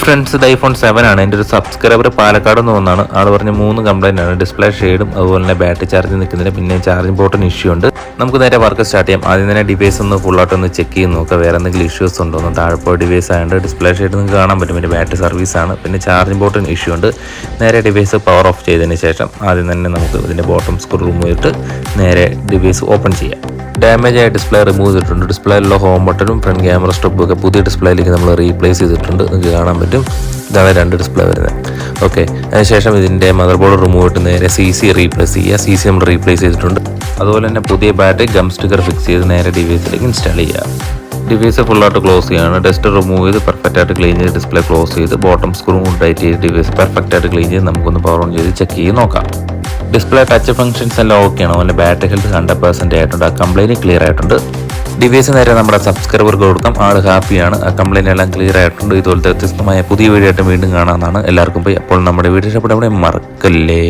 Friends ഇത് iPhone 7 ആണ്. എൻ്റെ ഒരു സബ്സ്ക്രൈബർ പാലക്കാട് നിന്ന് വന്നാണ്. ആൾ പറഞ്ഞ 3 കംപ്ലൈൻ്റ് ആണ്. ഡിസ്പ്ലേ ഷെയ്ഡും അതുപോലെ തന്നെ ബാറ്ററി ചാർജ് നിൽക്കുന്നില്ല, പിന്നെ ചാർജിങ് പോർട്ടിന് ഇഷ്യൂ ഉണ്ട്. നമുക്ക് നേരെ വർക്ക് സ്റ്റാർട്ട് ചെയ്യാം. ആദ്യം തന്നെ ഡിവൈസ് ഒന്ന് ഫുള്ളായിട്ടൊന്ന് ചെക്ക് ചെയ്ത് നോക്കുക, വേറെ എന്തെങ്കിലും ഇഷ്യൂസ് ഉണ്ടോ എന്ന്. താഴെപ്പോ ഡിവൈസ് ആയതുകൊണ്ട് ഡിസ്പ്ലേ ഷെയ്ഡ് നിങ്ങൾക്ക് കാണാൻ പറ്റും. പിന്നെ ബാറ്ററി സർവീസ് ആണ്, പിന്നെ ചാർജിങ് പോർട്ടിന് ഇഷ്യൂ ഉണ്ട്. നേരെ ഡിവൈസ് പവർ ഓഫ് ചെയ്തതിന് ശേഷം ആദ്യം തന്നെ നമുക്ക് ഇതിൻ്റെ ബോട്ടം സ്ക്രൂ റിമൂവ് ചെയ്തിട്ട് നേരെ ഡിവൈസ് ഓപ്പൺ ചെയ്യാം. ഡാമേജ് ആയ ഡിസ്പ്ലേ റിമൂവ് ചെയ്തിട്ടുണ്ട്. ഡിസ്പ്ലേയിലുള്ള ഹോം ബട്ടണും ഫ്രണ്ട് ക്യാമറ സ്റ്റോപ്പും ഒക്കെ പുതിയ ഡിസ്പ്ലേയിലേക്ക് നമ്മൾ റീപ്ലേസ് ചെയ്തിട്ടുണ്ട്. നിങ്ങൾക്ക് കാണാൻ പറ്റും. ഇതാണ് 2 ഡിസ്പ്ലേ വരുന്നത്. ഓക്കെ, അതിനുശേഷം ഇതിൻ്റെ മദർ ബോർഡ് റിമൂവ് ചെയ്തിട്ട് നേരെ CC റീപ്ലേസ് ചെയ്യുക. CC നമ്മൾ റീപ്ലേസ് ചെയ്തിട്ടുണ്ട്. അതുപോലെ തന്നെ പുതിയ ബാറ്ററി ഗം സ്റ്റിക്കർ ഫിക്സ് ചെയ്ത് നേരെ ഡിവൈസിലേക്ക് ഇൻസ്റ്റാൾ ചെയ്യുക. ഡിവൈസ് ഫുള്ളായിട്ട് ക്ലോസ് ചെയ്യുകയാണ്. ഡസ്റ്റ് റിമൂവ് ചെയ്ത് പെർഫെക്റ്റ് ആയിട്ട് ക്ലീൻ ചെയ്ത് ഡിസ്പ്ലേ ക്ലോസ് ചെയ്ത് ബോട്ടം സ്ക്രൂ ടൈറ്റ് ചെയ്ത് ഡിവൈസ് പെർഫെക്റ്റ് ആയിട്ട് ക്ലീൻ ചെയ്ത് നമുക്കൊന്ന് പവർ ഓൺ ചെയ്ത് ചെക്ക് ചെയ്ത് നോക്കാം. ഡിസ്പ്ലേ ടച്ച് ഫംഗ്ഷൻസ് എല്ലാം ഓക്കെയാണ്. അതിൻ്റെ ബാറ്ററി ഹെൽത്ത് 100% ആയിട്ടുണ്ട്. ആ കംപ്ലൈൻറ്റ് ക്ലിയർ ആയിട്ടുണ്ട്. ഡിവൈസ് നേരെ നമ്മുടെ സബ്സ്ക്രൈബർക്ക് കൊടുക്കാം. ആൾ ഹാപ്പിയാണ്. ആ കംപ്ലൈൻറ്റ് എല്ലാം ക്ലിയർ ആയിട്ടുണ്ട്. ഇതുപോലത്തെ വ്യത്യസ്തമായ പുതിയ വീഡിയോ ആയിട്ട് വീണ്ടും കാണാമെന്നാണ്. എല്ലാവർക്കും പോയി അപ്പോൾ നമ്മുടെ വീഡിയോ ഇഷ്ടപ്പെട്ട മറക്കല്ലേ.